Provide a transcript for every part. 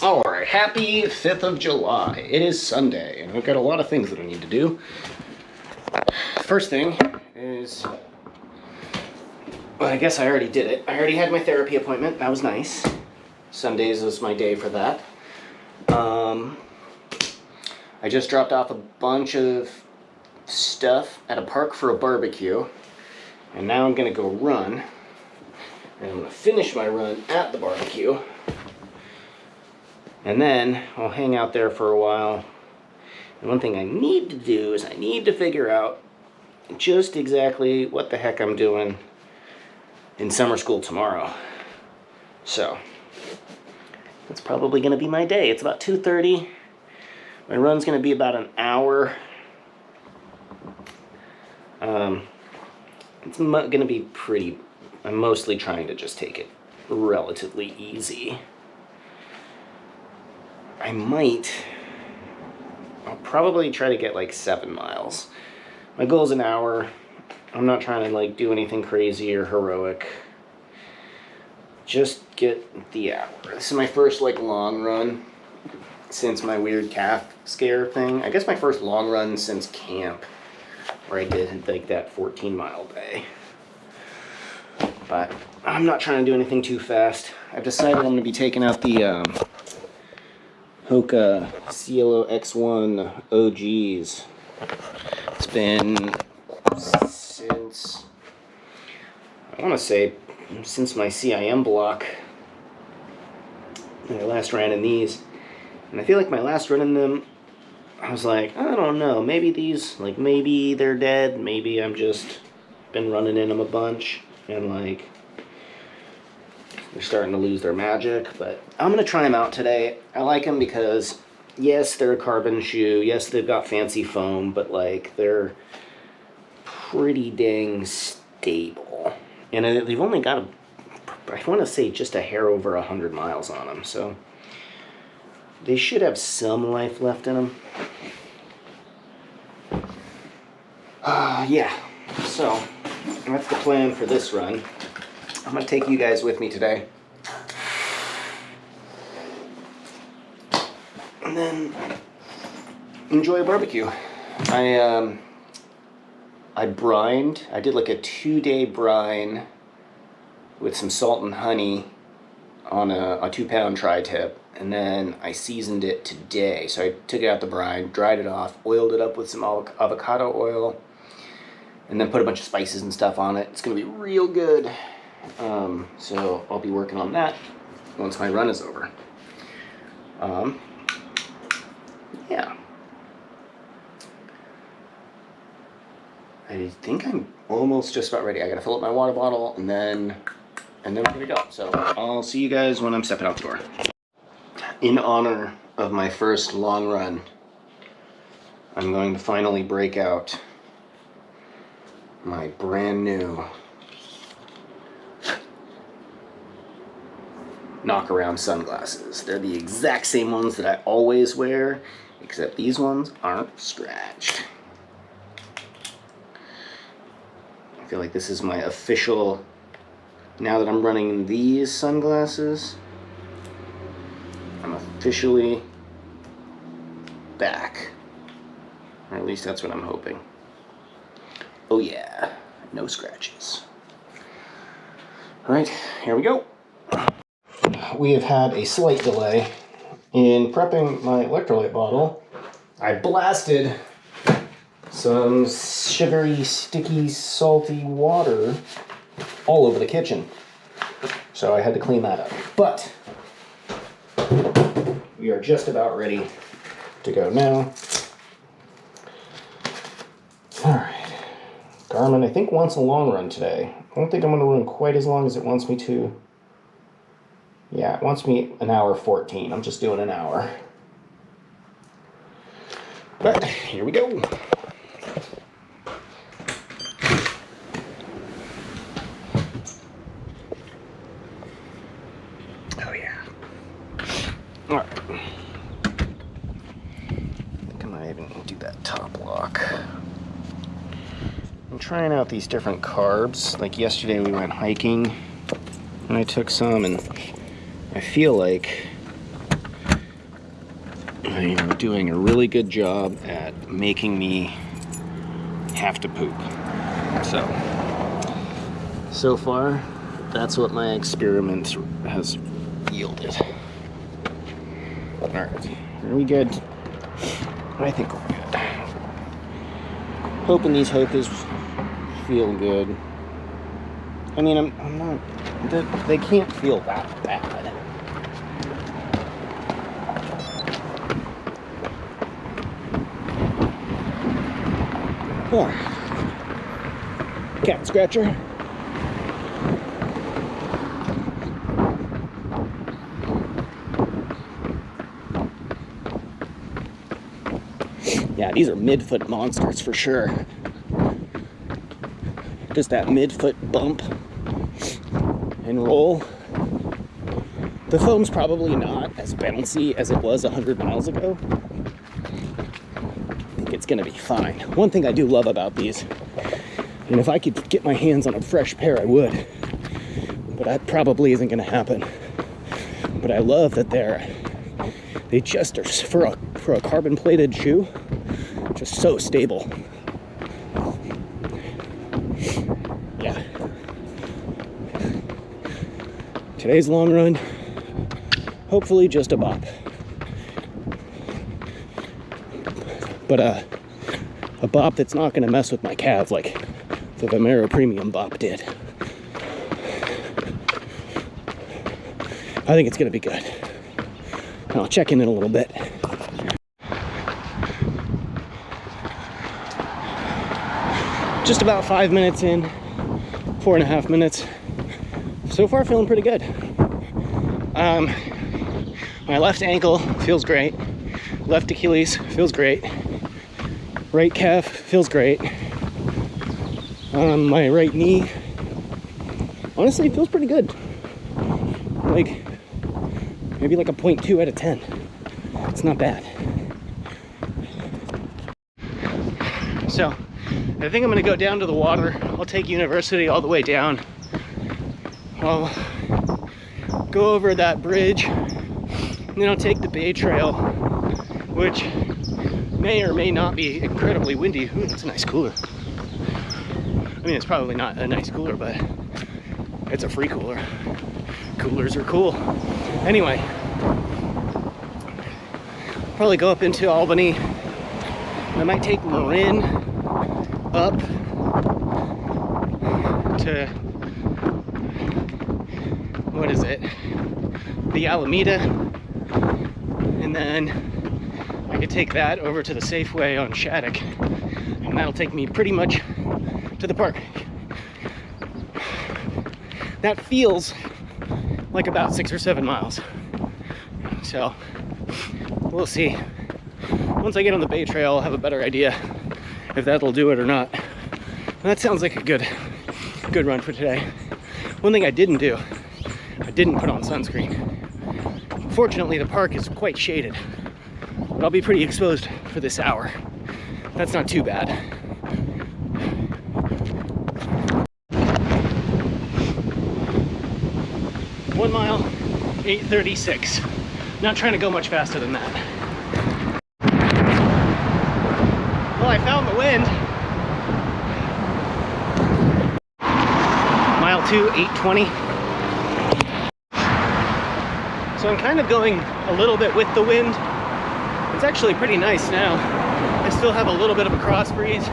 Alright, happy 5th of July. It is Sunday, and I've got a lot of things that I need to do. First thing is, well, I guess I already did it. I already had my therapy appointment. That was nice. Sundays is my day for that. I just dropped off a bunch of stuff at a park for a barbecue, and now I'm going to go run, and I'm going to finish my run at the barbecue. And then I'll hang out there for a while. And one thing I need to do is I need to figure out just exactly what the heck I'm doing in summer school tomorrow. So that's probably going to be my day. It's about 2:30. My run's going to be about an hour. It's going to be pretty... I'm mostly trying to just take it relatively easy. I'll probably try to get like 7 miles. My goal is an hour. I'm not trying to like do anything crazy or heroic. Just get the hour. This is my first like long run since my weird calf scare thing. I guess my first long run since camp, where I did like that 14-mile day. But I'm not trying to do anything too fast. I've decided I'm going to be taking out the Hoka Cielo X1 OGs. It's been since, I want to say, since my CIM block. I last ran in these. And I feel like my last run in them, I was like, I don't know, maybe these, like maybe they're dead, maybe I'm just been running in them a bunch, and like, they're starting to lose their magic, but I'm going to try them out today. I like them because, yes, they're a carbon shoe. Yes, they've got fancy foam, but, like, they're pretty dang stable. And they've only got, I want to say, just a hair over 100 miles on them, so they should have some life left in them. Yeah, so that's the plan for this run. I'm going to take you guys with me today. And then enjoy a barbecue. I brined. I did like a 2-day brine with some salt and honey on a 2-pound tri-tip. And then I seasoned it today. So I took it out the brine, dried it off, oiled it up with some avocado oil, and then put a bunch of spices and stuff on it. It's going to be real good. So I'll be working on that once my run is over. Yeah. I think I'm almost just about ready. I gotta fill up my water bottle and then we're gonna go. So I'll see you guys when I'm stepping out the door. In honor of my first long run, I'm going to finally break out my brand new knockaround sunglasses. They're the exact same ones that I always wear, except these ones aren't scratched. I feel like this is my official, now that I'm running these sunglasses, I'm officially back. Or at least that's what I'm hoping. Oh yeah, no scratches. Alright, here we go. We have had a slight delay in prepping my electrolyte bottle. I blasted some sugary, sticky, salty water all over the kitchen. So I had to clean that up. But we are just about ready to go now. Alright. Garmin, I think, wants a long run today. I don't think I'm going to run quite as long as it wants me to. Yeah, it wants me an hour 14. I'm just doing an hour. But here we go. Oh yeah. All right. I think I might even do that top lock. I'm trying out these different carbs. Like yesterday we went hiking and I took some, and I feel like They are doing a really good job at making me have to poop. So far, that's what my experiment has yielded. Alright, are we good? I think we're good. Hoping these Hokas feel good. I mean, I'm not... They can't feel that bad. Oh. Cat scratcher. Yeah, these are midfoot monsters for sure. Just that midfoot bump and roll. The foam's probably not as bouncy as it was 100 miles ago. I think it's gonna be fine. One thing I do love about these, and if I could get my hands on a fresh pair, I would, but that probably isn't gonna happen. But I love that they just are, for a carbon plated shoe, just so stable. Yeah. Today's long run, hopefully just a bop. But a bop that's not gonna mess with my calves like the Vomero Premium bop did. I think it's gonna be good. I'll check in a little bit. Just about 5 minutes in, 4.5 minutes. So far feeling pretty good. My left ankle feels great. Left Achilles feels great. Right calf feels great. My right knee, honestly, feels pretty good. Like, maybe like a 0.2 out of 10. It's not bad. So, I think I'm gonna go down to the water. I'll take University all the way down. I'll go over that bridge, and then I'll take the Bay Trail, which may or may not be incredibly windy. Ooh, that's a nice cooler. I mean, it's probably not a nice cooler, but it's a free cooler. Coolers are cool. Anyway, probably go up into Albany. I might take Marin up to, what is it? The Alameda. And then I could take that over to the Safeway on Shattuck. And that'll take me pretty much to the park. That feels like about 6 or 7 miles. So we'll see. Once I get on the Bay Trail, I'll have a better idea if that'll do it or not. That sounds like a good run for today. One thing I didn't do, I didn't put on sunscreen. Fortunately, the park is quite shaded, but I'll be pretty exposed for this hour. That's not too bad. One mile, 8:36. Not trying to go much faster than that. Well, I found the wind. Mile 2, 8:20. So I'm kind of going a little bit with the wind. It's actually pretty nice now. I still have a little bit of a cross breeze,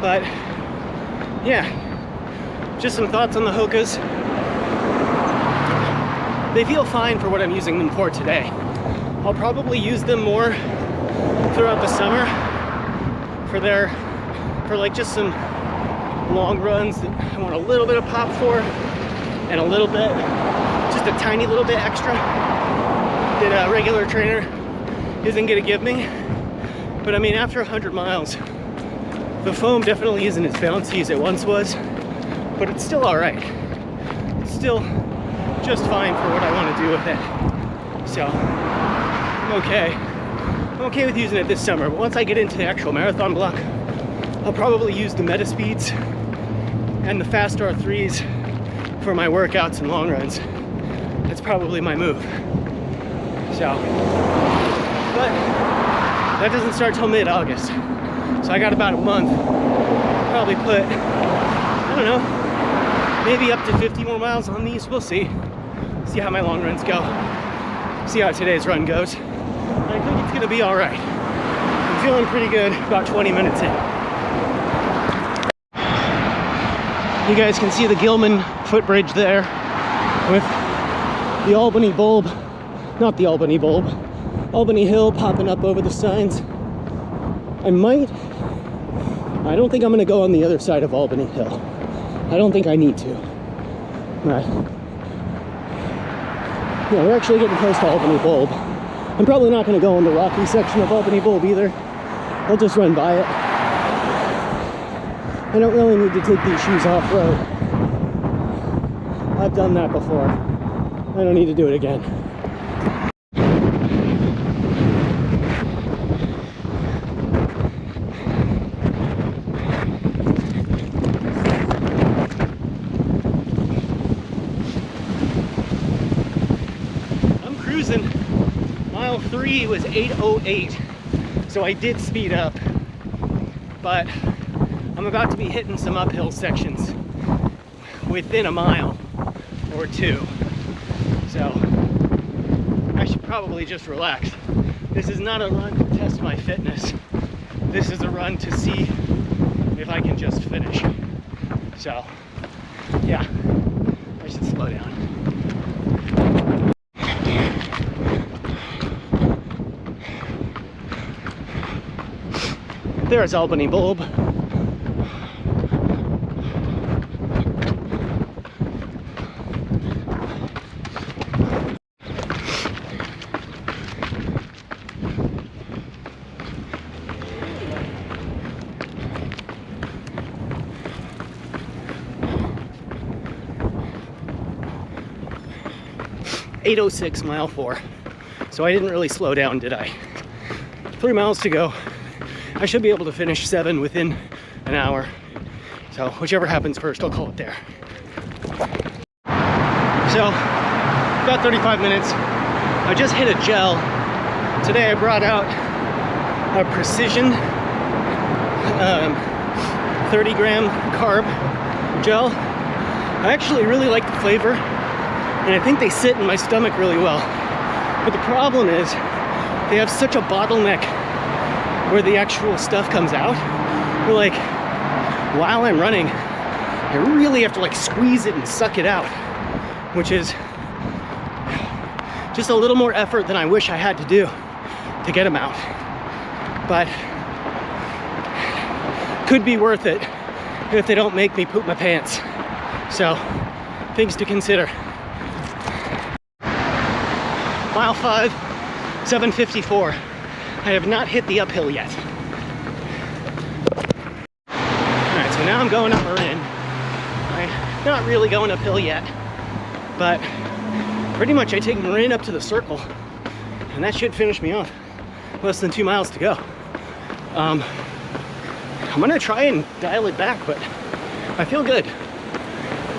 but yeah, just some thoughts on the Hokas. They feel fine for what I'm using them for today. I'll probably use them more throughout the summer for like just some long runs that I want a little bit of pop for, and a little bit, just a tiny little bit extra that a regular trainer isn't gonna give me. But I mean, after 100 miles, the foam definitely isn't as bouncy as it once was, but it's still all right. It's still just fine for what I want to do with it. So I'm okay. I'm okay with using it this summer, but once I get into the actual marathon block, I'll probably use the Metaspeeds and the Fast R3s for my workouts and long runs. That's probably my move. So but that doesn't start till mid-August. So I got about a month. Probably put, I don't know, maybe up to 50 more miles on these. We'll see. See how my long runs go. See how today's run goes. I think it's gonna be all right. I'm feeling pretty good about 20 minutes in. You guys can see the Gilman footbridge there with the Albany bulb, not the Albany bulb, Albany Hill popping up over the signs. I don't think I'm gonna go on the other side of Albany Hill. I don't think I need to. But yeah, we're actually getting close to Albany Bulb. I'm probably not gonna go on the rocky section of Albany Bulb either. I'll just run by it. I don't really need to take these shoes off-road. I've done that before. I don't need to do it again. I'm cruising. Mile 3 was 8:08, so I did speed up, but I'm about to be hitting some uphill sections within a mile or two. So I should probably just relax. This is not a run to test my fitness. This is a run to see if I can just finish. So yeah, I should slow down. There's Albany Bulb. .806 mile 4. So I didn't really slow down, did I? 3 miles to go. I should be able to finish 7 within an hour. So whichever happens first, I'll call it there. So about 35 minutes. I just hit a gel. Today I brought out a Precision 30-gram carb gel. I actually really like the flavor, and I think they sit in my stomach really well. But the problem is they have such a bottleneck where the actual stuff comes out. Where, like, while I'm running, I really have to like squeeze it and suck it out, which is just a little more effort than I wish I had to do to get them out. But could be worth it if they don't make me poop my pants. So, things to consider. Mile 5, 7:54. I have not hit the uphill yet. Alright, so now I'm going up Marin. I'm not really going uphill yet, but pretty much I take Marin up to the circle, and that should finish me off. Less than 2 miles to go. I'm gonna try and dial it back, but I feel good.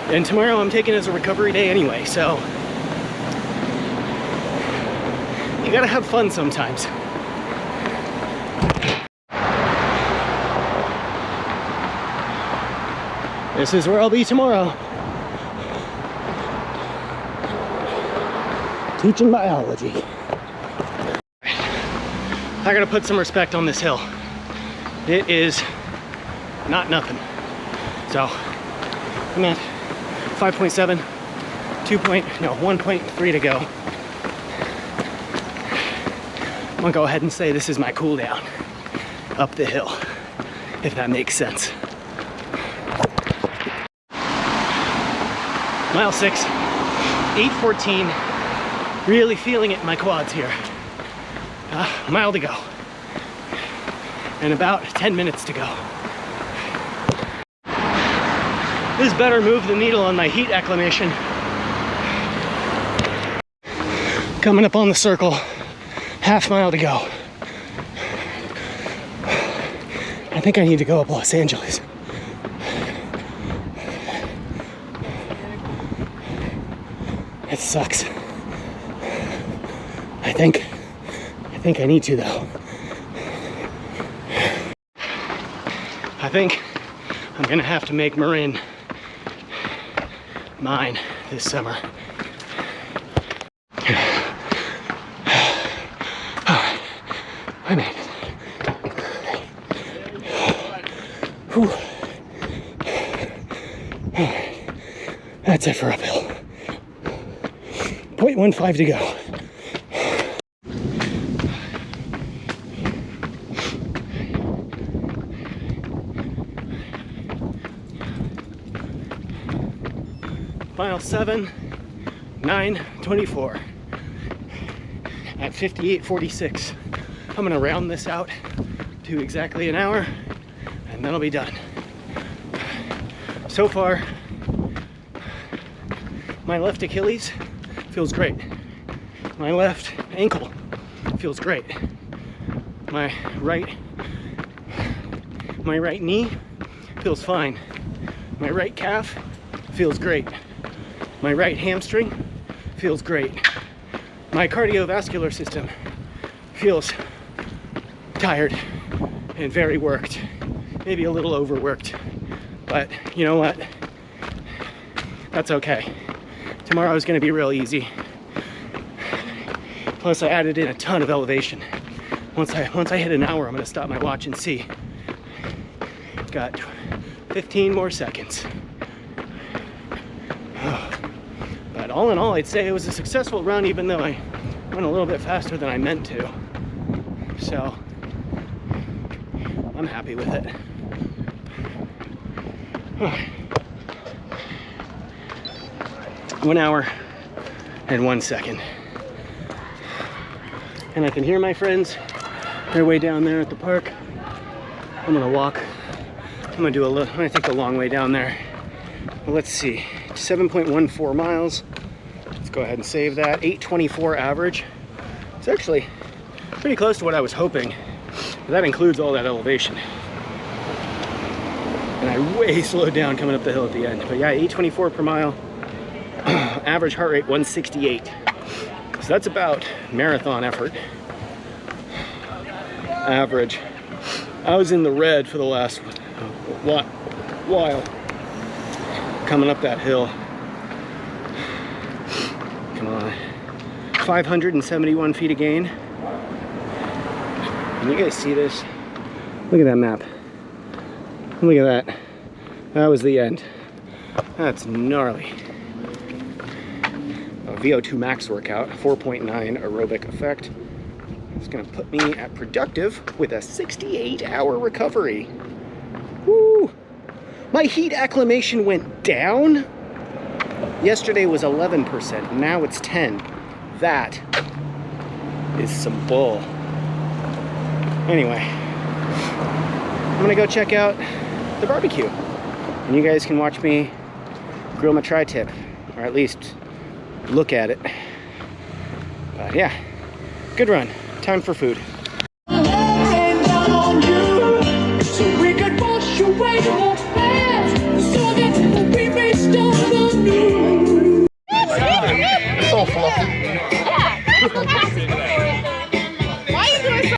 And tomorrow I'm taking it as a recovery day anyway, so you gotta have fun sometimes. This is where I'll be tomorrow. Teaching biology. I gotta put some respect on this hill. It is not nothing. So I'm at 5.7, 1.3 to go. I'm gonna go ahead and say this is my cool down up the hill, if that makes sense. Mile 6, 8:14. Really feeling it in my quads here. A mile to go. And about 10 minutes to go. This better move the needle on my heat acclimation. Coming up on the circle, half mile to go. I think I need to go up Los Angeles. It sucks. I think think I need to though. I think I'm gonna have to make Marin mine this summer. I made it. Whew. That's it for uphill. 0.15 to go. Mile 7, 9:24 at 58:46. I'm gonna round this out to exactly an hour and then I'll be done. So far, my left Achilles feels great. My left ankle feels great. My right knee feels fine. My right calf feels great. My right hamstring feels great. My cardiovascular system feels tired and very worked. Maybe a little overworked. But you know what? That's okay. Tomorrow is going to be real easy. Plus I added in a ton of elevation. Once I hit an hour, I'm going to stop my watch and see. Got 15 more seconds. But all in all, I'd say it was a successful run, even though I went a little bit faster than I meant to. So I'm happy with it. 1 hour and 1 second. And I can hear my friends. They're way down there at the park. I'm gonna walk. I'm gonna take the long way down there. Well, let's see, 7.14 miles. Let's go ahead and save that. 8:24 average. It's actually pretty close to what I was hoping. But that includes all that elevation. And I way slowed down coming up the hill at the end. But yeah, 8:24 per mile. Average heart rate 168. So that's about marathon effort. Average. I was in the red for the last while coming up that hill. Come on. 571 feet of gain. Can you guys see this? Look at that map. Look at that. That was the end. That's gnarly. A VO2 max workout, 4.9 aerobic effect. It's gonna put me at productive with a 68-hour recovery. Woo! My heat acclimation went down. Yesterday was 11%, now it's 10. That is some bull. Anyway, I'm gonna go check out the barbecue. And you guys can watch me grill my tri-tip, or at least look at it. But yeah, good run. Time for food.